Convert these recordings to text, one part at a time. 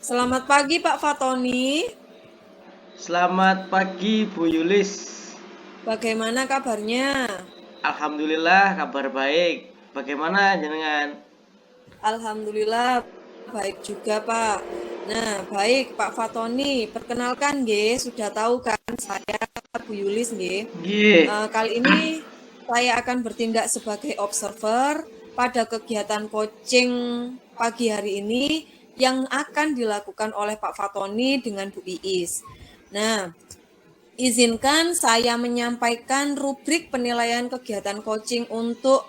Selamat pagi Pak Fatoni. Selamat pagi Bu Yulis. Bagaimana kabarnya? Alhamdulillah kabar baik. Bagaimana jenengan? Alhamdulillah baik juga Pak. Nah, baik Pak Fatoni, perkenalkan nggih, sudah tahu kan saya Bu Yulis nggih. Nggih. Kali ini saya akan bertindak sebagai observer pada kegiatan coaching pagi hari ini yang akan dilakukan oleh Pak Fatoni dengan Bu Iis. Nah, izinkan saya menyampaikan rubrik penilaian kegiatan coaching untuk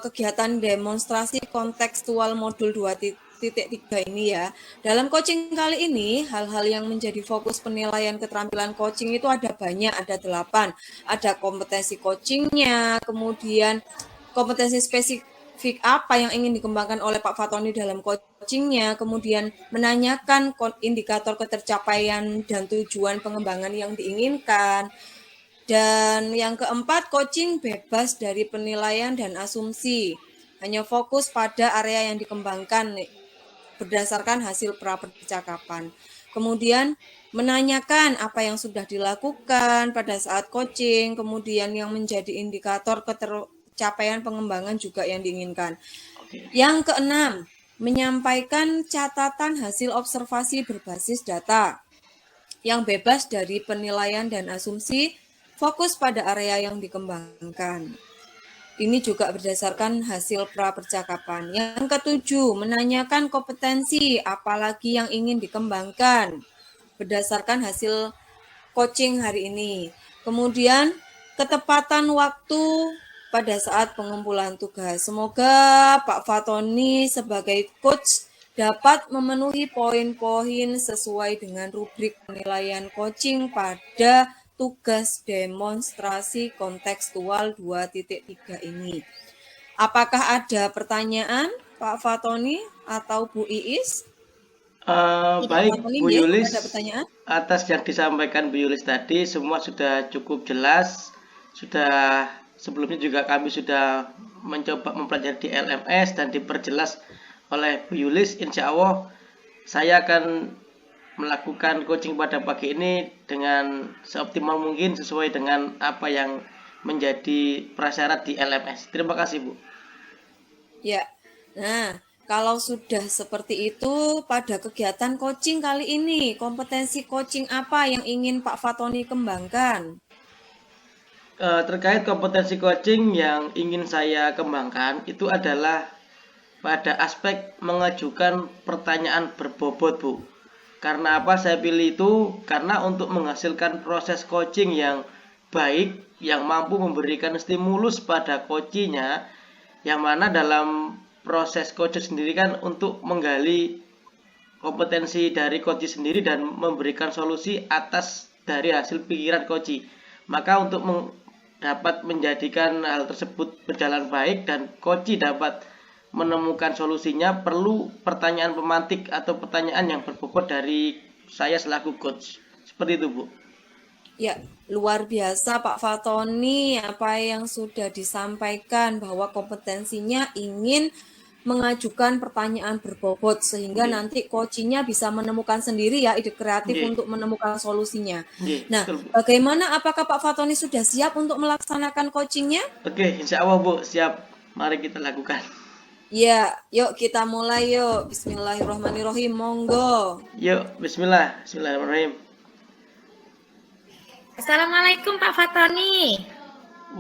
kegiatan demonstrasi kontekstual modul 2.3 ini ya. Dalam coaching kali ini, hal-hal yang menjadi fokus penilaian keterampilan coaching itu ada banyak, ada 8. Ada kompetensi coachingnya, kemudian kompetensi spesifik apa yang ingin dikembangkan oleh Pak Fatoni dalam coachingnya, kemudian menanyakan indikator ketercapaian dan tujuan pengembangan yang diinginkan, dan yang keempat, coaching bebas dari penilaian dan asumsi. Hanya fokus pada area yang dikembangkan berdasarkan hasil pra-percakapan. Kemudian menanyakan apa yang sudah dilakukan pada saat coaching, kemudian yang menjadi indikator ketercapaian pengembangan juga yang diinginkan. Oke. Yang keenam, menyampaikan catatan hasil observasi berbasis data yang bebas dari penilaian dan asumsi, fokus pada area yang dikembangkan. Ini juga berdasarkan hasil pra-percakapan. Yang ketujuh, menanyakan kompetensi apalagi yang ingin dikembangkan berdasarkan hasil coaching hari ini. Kemudian, ketepatan waktu pada saat pengumpulan tugas. Semoga Pak Fatoni sebagai coach dapat memenuhi poin-poin sesuai dengan rubrik penilaian coaching pada tugas demonstrasi kontekstual 2.3 ini. Apakah ada pertanyaan Pak Fatoni atau Bu Iis? Pak Baik Fatoni, Bu nggih, Yulis, ada pertanyaan? atas yang disampaikan Bu Yulis tadi semua sudah cukup jelas. Sudah sebelumnya juga kami sudah mencoba mempelajari di LMS dan diperjelas oleh Bu Yulis. Insya Allah saya akan melakukan coaching pada pagi ini dengan seoptimal mungkin sesuai dengan apa yang menjadi prasyarat di LMS. Terima kasih Bu. Ya. Nah, kalau sudah seperti itu pada kegiatan coaching kali ini, kompetensi coaching apa yang ingin Pak Fatoni kembangkan? Terkait kompetensi coaching yang ingin saya kembangkan itu adalah pada aspek mengajukan pertanyaan berbobot, Bu. Karena apa saya pilih itu? Karena untuk menghasilkan proses coaching yang baik, yang mampu memberikan stimulus pada coachingnya, yang mana dalam proses coaching sendiri kan untuk menggali kompetensi dari coach sendiri dan memberikan solusi atas dari hasil pikiran coach. Maka untuk dapat menjadikan hal tersebut berjalan baik dan coach dapat menemukan solusinya perlu pertanyaan pemantik atau pertanyaan yang berbobot dari saya selaku coach. Seperti itu, Bu. Ya, luar biasa Pak Fatoni apa yang sudah disampaikan bahwa kompetensinya ingin mengajukan pertanyaan berbobot sehingga Nggih. nanti coachingnya bisa menemukan sendiri ya ide kreatif Nggih. untuk menemukan solusinya. Nggih, Nah, betul, Bu. bagaimana apakah Pak Fatoni sudah siap untuk melaksanakan coachingnya? Oke, insya Allah, Bu, siap. Mari kita lakukan. Ya, yuk kita mulai yuk. Bismillahirrohmanirrohim, monggo. Yuk, bismillah. Bismillahirrahmanirrahim. Assalamualaikum Pak Fatoni.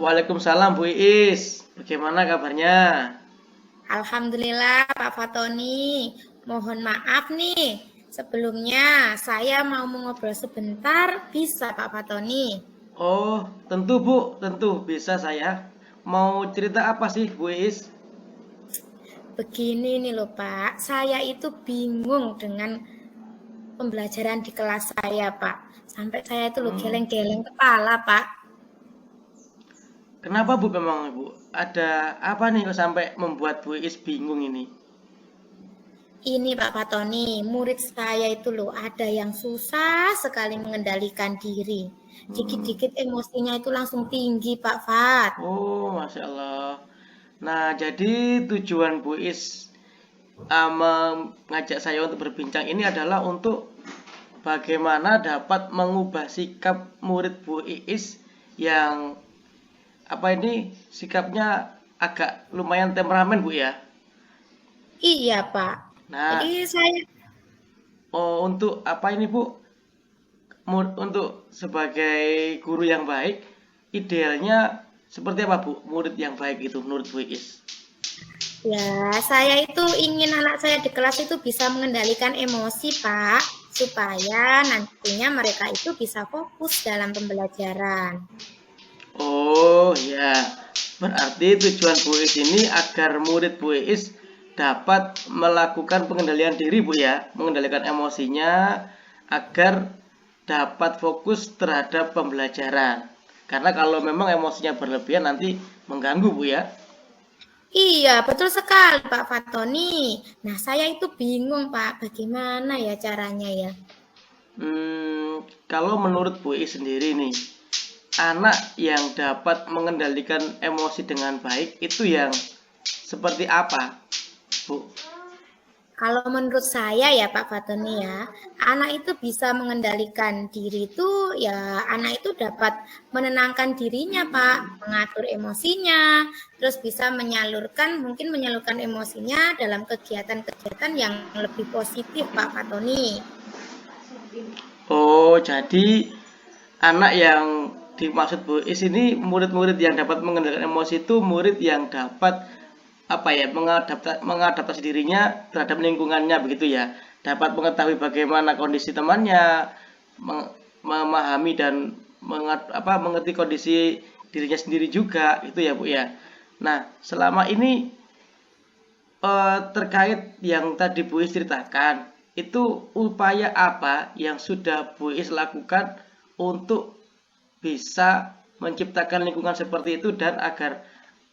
Waalaikumsalam, Bu Iis. Bagaimana kabarnya? Alhamdulillah Pak Fatoni. Mohon maaf nih. Sebelumnya saya mau mengobrol sebentar, bisa Pak Fatoni? Oh, tentu Bu, tentu bisa saya. Mau cerita apa sih, Bu Iis? Begini nih loh Pak, saya itu bingung dengan pembelajaran di kelas saya Pak. Sampai saya itu loh geleng-geleng kepala Pak. Kenapa Bu memang Bu? Ada apa nih kok sampai membuat Bu Iis bingung ini? Ini Pak Fatoni, murid saya itu loh ada yang susah sekali mengendalikan diri. Dikit-dikit emosinya itu langsung tinggi Pak Fat. Oh, Masya Allah. Nah, jadi tujuan Bu Iis mengajak saya untuk berbincang ini adalah untuk bagaimana dapat mengubah sikap murid Bu Iis yang sikapnya agak lumayan temperamen Bu ya. Iya, Pak. Nah, Jadi saya untuk Bu? Untuk sebagai guru yang baik, idealnya seperti apa Bu? Murid yang baik itu menurut Bu Iis? saya itu ingin anak saya di kelas itu bisa mengendalikan emosi, Pak, supaya nantinya mereka itu bisa fokus dalam pembelajaran. Oh ya, berarti tujuan Bu Iis ini agar murid Bu Iis dapat melakukan pengendalian diri Bu ya, mengendalikan emosinya agar dapat fokus terhadap pembelajaran. Karena kalau memang emosinya berlebihan nanti mengganggu Bu ya. Iya, betul sekali Pak Fatoni. Nah, saya itu bingung Pak, bagaimana ya caranya ya? Kalau menurut Bu Iis sendiri nih, anak yang dapat mengendalikan emosi dengan baik itu yang seperti apa, Bu? Kalau menurut saya ya Pak Fatoni ya, anak itu bisa mengendalikan diri itu ya anak itu dapat menenangkan dirinya Pak, mengatur emosinya, terus bisa mungkin menyalurkan emosinya dalam kegiatan-kegiatan yang lebih positif Pak Fatoni. Oh, jadi anak yang dimaksud Bu Is ini murid-murid yang dapat mengendalikan emosi itu murid yang dapat mengadaptasi dirinya terhadap lingkungannya begitu ya. Dapat mengetahui bagaimana kondisi temannya, memahami dan mengerti kondisi dirinya sendiri juga itu ya Bu ya. Nah, selama ini terkait yang tadi Bu Is ceritakan, itu upaya apa yang sudah Bu Is lakukan untuk bisa menciptakan lingkungan seperti itu dan agar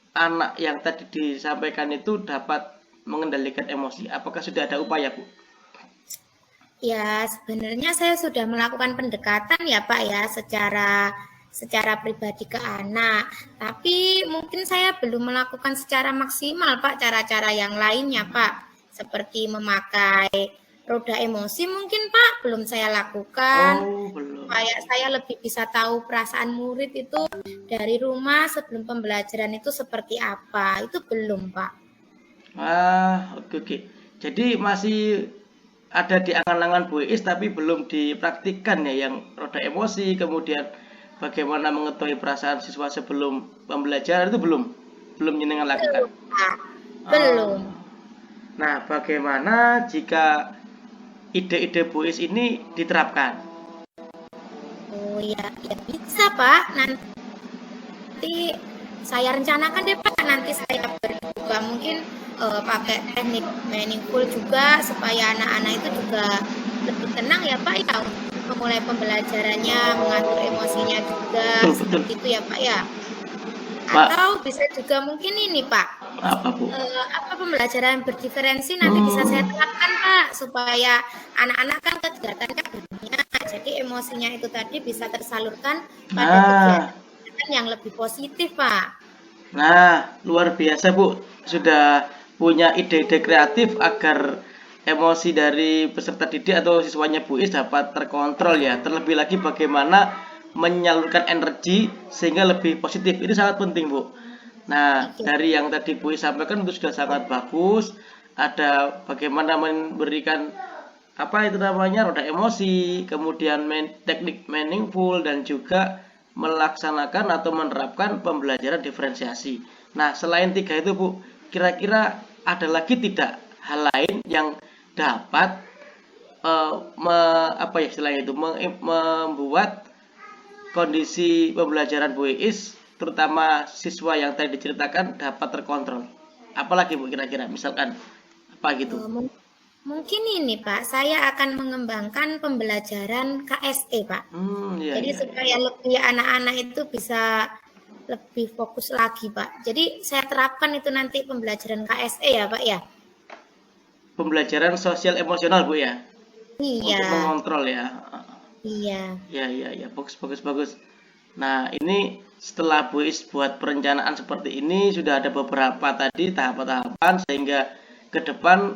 anak yang tadi disampaikan itu dapat mengendalikan emosi? Apakah sudah ada upaya, Bu? Ya, sebenarnya saya sudah melakukan pendekatan ya Pak ya secara pribadi ke anak. Tapi mungkin saya belum melakukan secara maksimal Pak cara-cara yang lainnya Pak. Seperti memakai roda emosi mungkin Pak belum saya lakukan. Oh, belum. Supaya saya lebih bisa tahu perasaan murid itu dari rumah sebelum pembelajaran itu seperti apa. Itu belum Pak. Oke. Jadi masih ada di angan-angan Bu Is tapi belum dipraktikkan ya yang roda emosi, kemudian bagaimana mengetahui perasaan siswa sebelum pembelajaran itu belum jenengan lakukan. Belum. Nah, bagaimana jika ide-ide Bu Is ini diterapkan? Oh ya bisa Pak. Nanti saya rencanakan deh Pak. Nanti saya juga mungkin pakai teknik meaningful juga supaya anak-anak itu juga lebih tenang ya Pak ya untuk memulai pembelajarannya, mengatur emosinya juga seperti itu ya Pak ya. Pak. Atau bisa juga mungkin ini Pak. Apa Bu? Pembelajaran berdiferensi nanti bisa saya terapkan Pak supaya anak-anak kan kegiatannya banyak, jadi emosinya itu tadi bisa tersalurkan pada kegiatan yang lebih positif Pak. Nah, luar biasa Bu, sudah punya ide-ide kreatif agar emosi dari peserta didik atau siswanya Bu Is dapat terkontrol ya. Terlebih lagi bagaimana menyalurkan energi sehingga lebih positif. Ini sangat penting Bu. Nah, dari yang tadi Bu Is sampaikan itu sudah sangat bagus. Ada bagaimana memberikan roda emosi, kemudian teknik meaningful dan juga melaksanakan atau menerapkan pembelajaran diferensiasi. Nah, selain 3 itu Bu, kira-kira ada lagi tidak hal lain yang dapat membuat kondisi pembelajaran Bu Is terutama siswa yang tadi diceritakan dapat terkontrol? Apalagi Bu kira-kira misalkan apa gitu? Mungkin ini Pak, saya akan mengembangkan pembelajaran KSE Pak. Jadi supaya lebih anak-anak itu bisa lebih fokus lagi Pak. Jadi saya terapkan itu nanti pembelajaran KSE ya Pak ya. Pembelajaran sosial emosional Bu ya. Iya. Untuk mengontrol ya. Iya. Ya, bagus. Nah, ini setelah Bu Is buat perencanaan seperti ini sudah ada beberapa tadi tahapan-tahapan sehingga ke depan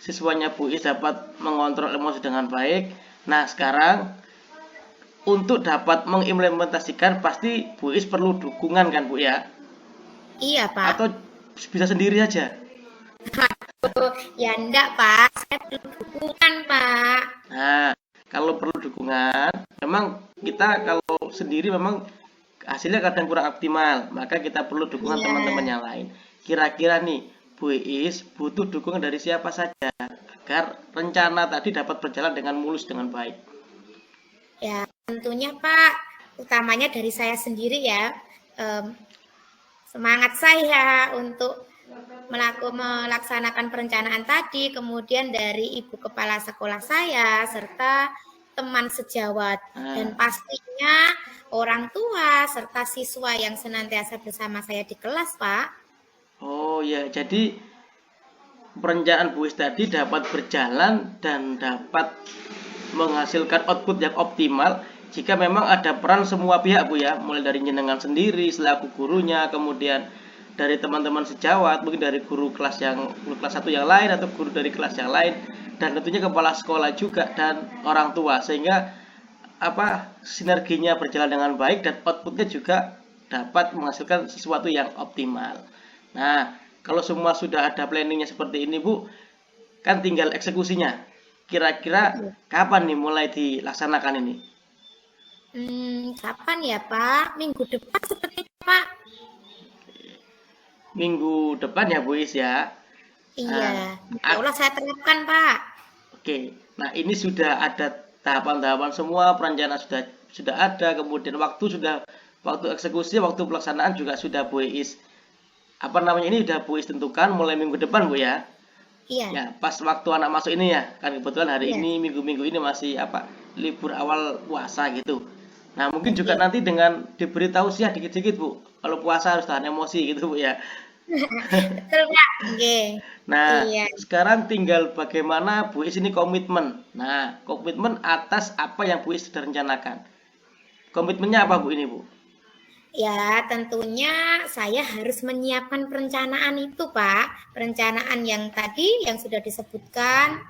siswanya Bu Is dapat mengontrol emosi dengan baik. Nah, sekarang untuk dapat mengimplementasikan pasti Bu Is perlu dukungan kan Bu ya? Iya, Pak. Atau bisa sendiri aja? Aduh, ya enggak, Pak. Saya perlu dukungan, Pak. Nah, kalau perlu dukungan, memang kita kalau sendiri memang hasilnya kadang kurang optimal, maka kita perlu dukungan Iya. teman-teman yang lain. Kira-kira nih, Bu Is butuh dukungan dari siapa saja agar rencana tadi dapat berjalan dengan mulus dengan baik? Ya, tentunya Pak, utamanya dari saya sendiri ya. Semangat saya untuk melaksanakan perencanaan tadi, kemudian dari ibu kepala sekolah saya, serta teman sejawat, dan pastinya orang tua serta siswa yang senantiasa bersama saya di kelas, Pak. Oh ya, jadi perencanaan Bu Is tadi dapat berjalan dan dapat menghasilkan output yang optimal jika memang ada peran semua pihak Bu ya, mulai dari jenengan sendiri selaku gurunya, kemudian dari teman-teman sejawat, mungkin dari guru kelas 1 yang lain atau guru dari kelas yang lain, dan tentunya kepala sekolah juga dan orang tua, sehingga sinerginya berjalan dengan baik dan outputnya juga dapat menghasilkan sesuatu yang optimal. Nah, kalau semua sudah ada planningnya seperti ini Bu, kan tinggal eksekusinya. Kira-kira kapan nih mulai dilaksanakan ini? Kapan ya Pak? Minggu depan seperti itu Pak. Minggu depan ya Bu Is ya? Iya, insya Allah saya terapkan Pak. Oke, nah ini sudah ada tahapan-tahapan semua, perencanaan sudah ada, kemudian waktu eksekusi, waktu pelaksanaan juga sudah Bu Is ini sudah Bu Is tentukan mulai minggu depan Bu ya? Iya. Ya, pas waktu anak masuk ini ya, kan kebetulan hari Iya. ini minggu-minggu ini masih libur awal puasa gitu. Nah, mungkin juga nanti dengan diberi tausiah dikit-dikit Bu, kalau puasa harus tahan emosi gitu Bu ya. Betul Pak. Oke. Nah, Iya. sekarang tinggal bagaimana Bu Is ini komitmen. Nah, komitmen atas apa yang Bu Is sudah rencanakan. Komitmennya apa Bu ini Bu? Ya, tentunya saya harus menyiapkan perencanaan itu, Pak. Perencanaan yang tadi yang sudah disebutkan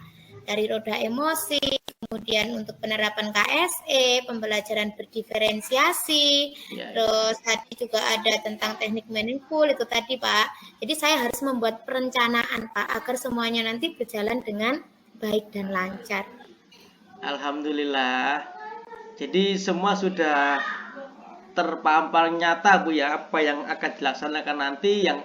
dari roda emosi, kemudian untuk penerapan KSE, pembelajaran berdiferensiasi, Ya, terus tadi juga ada tentang teknik meaningful itu tadi, Pak. Jadi saya harus membuat perencanaan, Pak, agar semuanya nanti berjalan dengan baik dan lancar. Alhamdulillah. Jadi semua sudah terpampang nyata Bu ya, apa yang akan dilaksanakan nanti, yang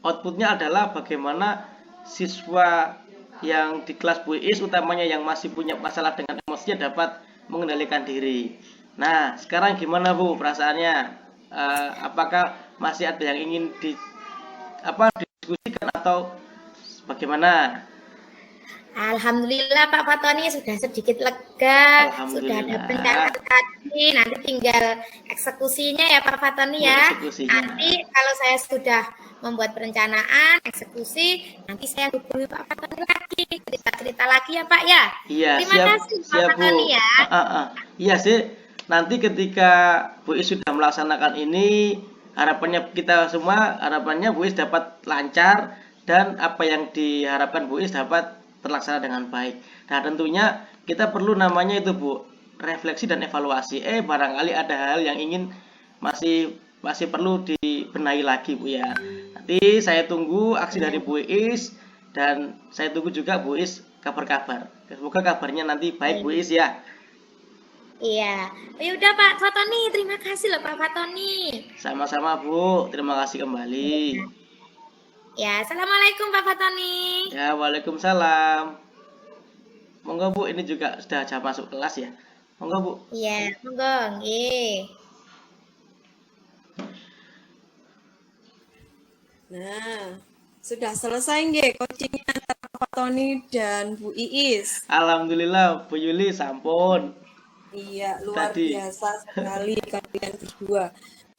outputnya adalah bagaimana siswa yang di kelas Bu Is utamanya yang masih punya masalah dengan emosinya dapat mengendalikan diri. Nah, sekarang gimana Bu perasaannya? Apakah masih ada yang ingin didiskusikan atau bagaimana? Alhamdulillah Pak Fatoni sudah sedikit lega, sudah ada Alhamdulillah. perencanaan tadi, nanti tinggal eksekusinya ya Pak Fatoni ya. Eksekusinya. Nanti kalau saya sudah membuat perencanaan, eksekusi, nanti saya hubungi Pak Fatoni lagi, cerita-cerita lagi ya Pak ya. Iya, Terima kasih Pak siap Bu. Fatoni ya. Iya sih. Nanti ketika Bu Is sudah melaksanakan ini, harapannya Bu Is dapat lancar dan apa yang diharapkan Bu Is dapat terlaksana dengan baik. Nah, tentunya kita perlu namanya itu Bu, refleksi dan evaluasi. Barangkali ada hal yang masih perlu dibenahi lagi Bu ya. Nanti saya tunggu aksi dari Bu Is dan saya tunggu juga Bu Is kabar-kabar. Semoga kabarnya nanti baik Bu Is ya. Iya. Ya udah Pak Fatoni, terima kasih loh Pak Fatoni. Sama-sama Bu, terima kasih kembali. Ya, assalamualaikum Pak Fatoni. Ya, waalaikumsalam. Monggo Bu, ini juga sudah jam masuk kelas ya. Monggo Bu. Iya, monggo nggih. Nah, sudah selesai nggih coachingnya antara Pak Tony dan Bu Iis. Alhamdulillah Bu Yuli sampun. Iya, luar Tadi. biasa sekali kalian berdua.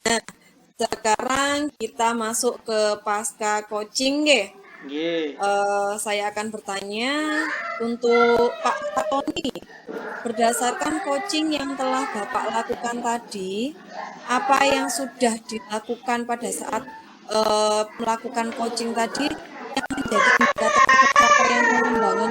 Nah, sekarang kita masuk ke pasca coaching nggih. Nggih. Saya akan bertanya untuk Pak Tony. Berdasarkan coaching yang telah Bapak lakukan tadi, apa yang sudah dilakukan pada saat melakukan coaching tadi yang menjadi indikator pencapaian pengembangan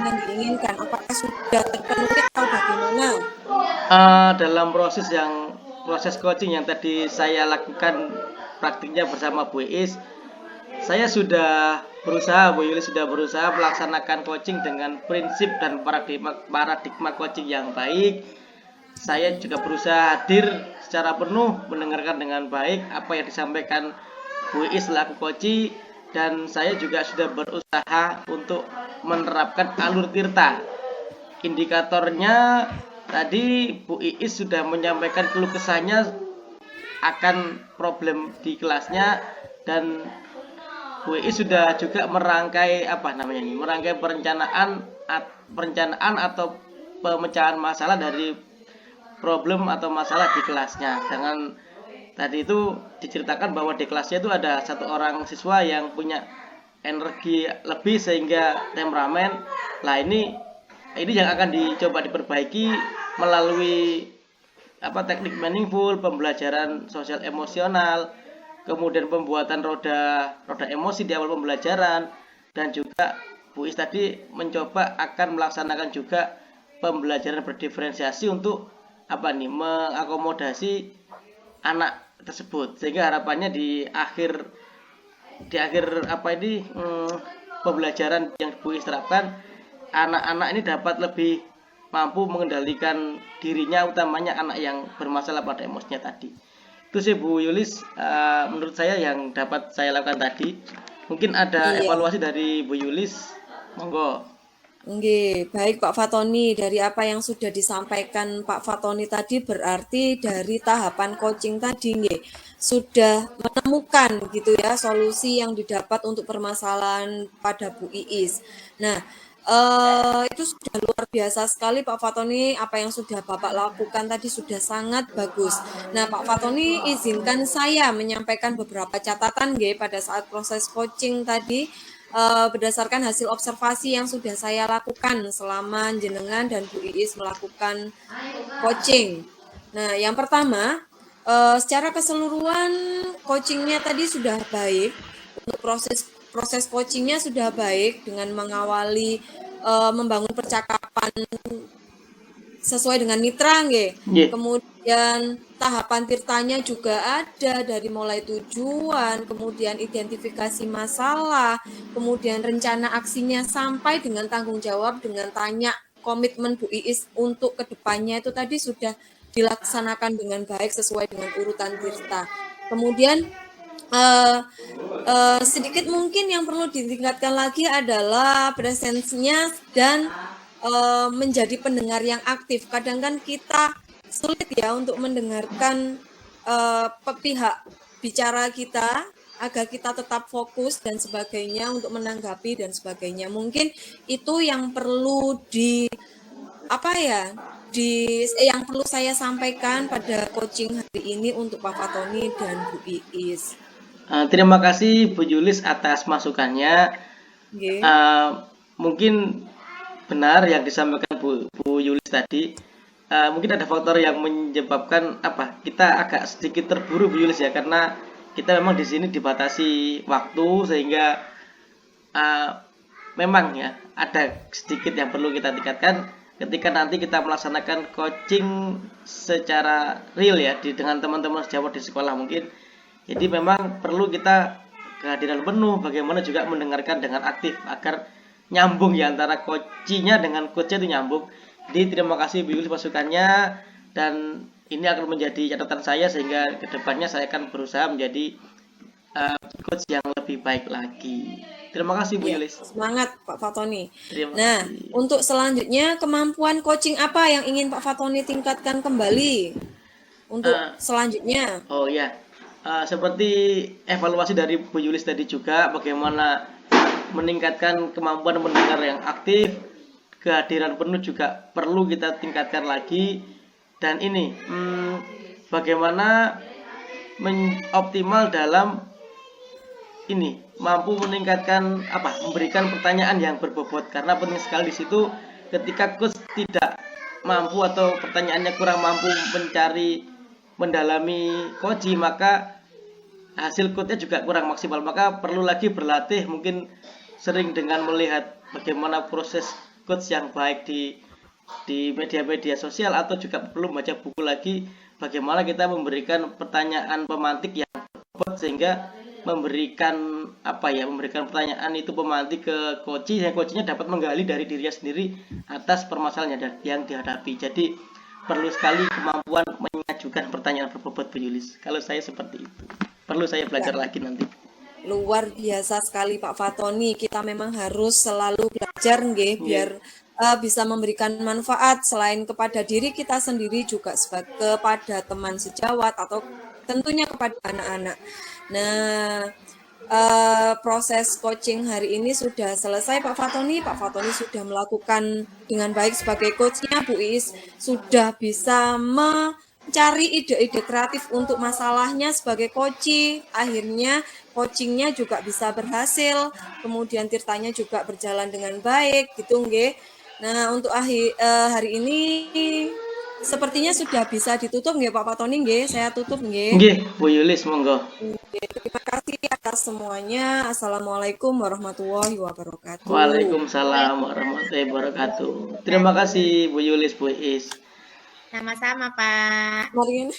Dalam proses coaching yang tadi saya lakukan praktiknya bersama Bu Iis, saya sudah berusaha, Bu Yulis sudah berusaha melaksanakan coaching dengan prinsip dan paradigma coaching yang baik. Saya juga berusaha hadir secara penuh, mendengarkan dengan baik apa yang disampaikan Bu Iis selaku coach, dan saya juga sudah berusaha untuk menerapkan alur tirta. Indikatornya tadi Bu Iis sudah menyampaikan keluh kesahnya akan problem di kelasnya, dan Bu Iis sudah juga merangkai merangkai perencanaan atau pemecahan masalah dari problem atau masalah di kelasnya. Dengan tadi itu diceritakan bahwa di kelasnya itu ada satu orang siswa yang punya energi lebih sehingga temperamen. Nah, ini yang akan dicoba diperbaiki melalui teknik meaningful, pembelajaran sosial emosional, kemudian pembuatan roda emosi di awal pembelajaran, dan juga Bu Is tadi mencoba akan melaksanakan juga pembelajaran berdiferensiasi untuk mengakomodasi anak tersebut, sehingga harapannya di akhir pembelajaran yang Bu Is terapkan, anak-anak ini dapat lebih mampu mengendalikan dirinya, utamanya anak yang bermasalah pada emosinya tadi. Itu sih Bu Yulis, menurut saya yang dapat saya lakukan tadi. Mungkin ada evaluasi dari Bu Yulis, monggo. Oke, baik Pak Fatoni, dari apa yang sudah disampaikan Pak Fatoni tadi berarti dari tahapan coaching tadi sudah menemukan gitu ya solusi yang didapat untuk permasalahan pada Bu Iis. Nah, itu sudah luar biasa sekali Pak Fatoni, apa yang sudah Bapak lakukan tadi sudah sangat bagus. Nah, Pak Fatoni izinkan saya menyampaikan beberapa catatan pada saat proses coaching tadi, berdasarkan hasil observasi yang sudah saya lakukan selama jenengan dan Bu Iis melakukan coaching. Nah, yang pertama, secara keseluruhan coachingnya tadi sudah baik. Untuk proses coachingnya sudah baik dengan mengawali membangun percakapan sesuai dengan mitra Kemudian tahapan tirtanya juga ada dari mulai tujuan, kemudian identifikasi masalah, kemudian rencana aksinya sampai dengan tanggung jawab dengan tanya komitmen Bu Iis untuk kedepannya itu tadi sudah dilaksanakan dengan baik sesuai dengan urutan tirta. Kemudian sedikit mungkin yang perlu ditingkatkan lagi adalah presensinya dan menjadi pendengar yang aktif. Kadang kan kita sulit ya untuk mendengarkan pihak bicara kita agar kita tetap fokus dan sebagainya untuk menanggapi dan sebagainya. Mungkin itu yang perlu yang perlu saya sampaikan pada coaching hari ini untuk Pak Fatoni dan Bu Iis. Terima kasih Bu Yulis atas masukannya. Mungkin benar yang disampaikan Bu Yulis tadi. Mungkin ada faktor yang menyebabkan kita agak sedikit terburu Bu Yulis ya, karena kita memang di sini dibatasi waktu, sehingga memang ya ada sedikit yang perlu kita tingkatkan ketika nanti kita melaksanakan coaching secara real ya dengan teman-teman sejawat di sekolah mungkin. Jadi memang perlu kita kehadiran penuh, bagaimana juga mendengarkan dengan aktif agar nyambung ya antara coachnya dengan coachnya itu nyambung. Jadi terima kasih Bu Yulis masukannya, dan ini akan menjadi catatan saya sehingga kedepannya saya akan berusaha menjadi coach yang lebih baik lagi. Terima kasih Bu Yulis. Semangat Pak Fatoni. Nah, untuk selanjutnya kemampuan coaching apa yang ingin Pak Fatoni tingkatkan kembali untuk selanjutnya? Oh ya, seperti evaluasi dari Bu Yulis tadi juga, bagaimana meningkatkan kemampuan mendengar yang aktif, kehadiran penuh juga perlu kita tingkatkan lagi, dan ini bagaimana optimal dalam ini mampu meningkatkan memberikan pertanyaan yang berbobot, karena penting sekali di situ ketika coach tidak mampu atau pertanyaannya kurang mampu mendalami coaching, maka hasil coachnya juga kurang maksimal. Maka perlu lagi berlatih, mungkin sering dengan melihat bagaimana proses coach yang baik di di media-media sosial atau juga perlu baca buku lagi bagaimana kita memberikan pertanyaan pemantik yang berbobot sehingga memberikan memberikan pertanyaan itu pemantik ke coach yang coachnya dapat menggali dari dirinya sendiri atas permasalahan yang dihadapi. Jadi perlu sekali kemampuan mengajukan pertanyaan berbobot Bu Yulis. Kalau saya seperti itu. Perlu saya belajar lagi nanti. Luar biasa sekali Pak Fatoni. Kita memang harus selalu belajar nggih biar bisa memberikan manfaat selain kepada diri kita sendiri juga kepada teman sejawat atau tentunya kepada anak-anak. Nah, proses coaching hari ini sudah selesai Pak Fatoni. Pak Fatoni sudah melakukan dengan baik sebagai coachnya. Bu Iis sudah bisa mencari ide-ide kreatif untuk masalahnya sebagai coaching. Akhirnya coachingnya juga bisa berhasil. Kemudian Tirtanya juga berjalan dengan baik gitu nggih. Nah, untuk hari ini sepertinya sudah bisa ditutup nggih Pak Fatoni nggih. Saya tutup nggih. Nggih, Bu Yulis monggo. Terima kasih atas semuanya. Assalamualaikum warahmatullahi wabarakatuh. Waalaikumsalam warahmatullahi wabarakatuh. Terima kasih Bu Yulis, Bu Iis. Sama-sama, Pak. Mari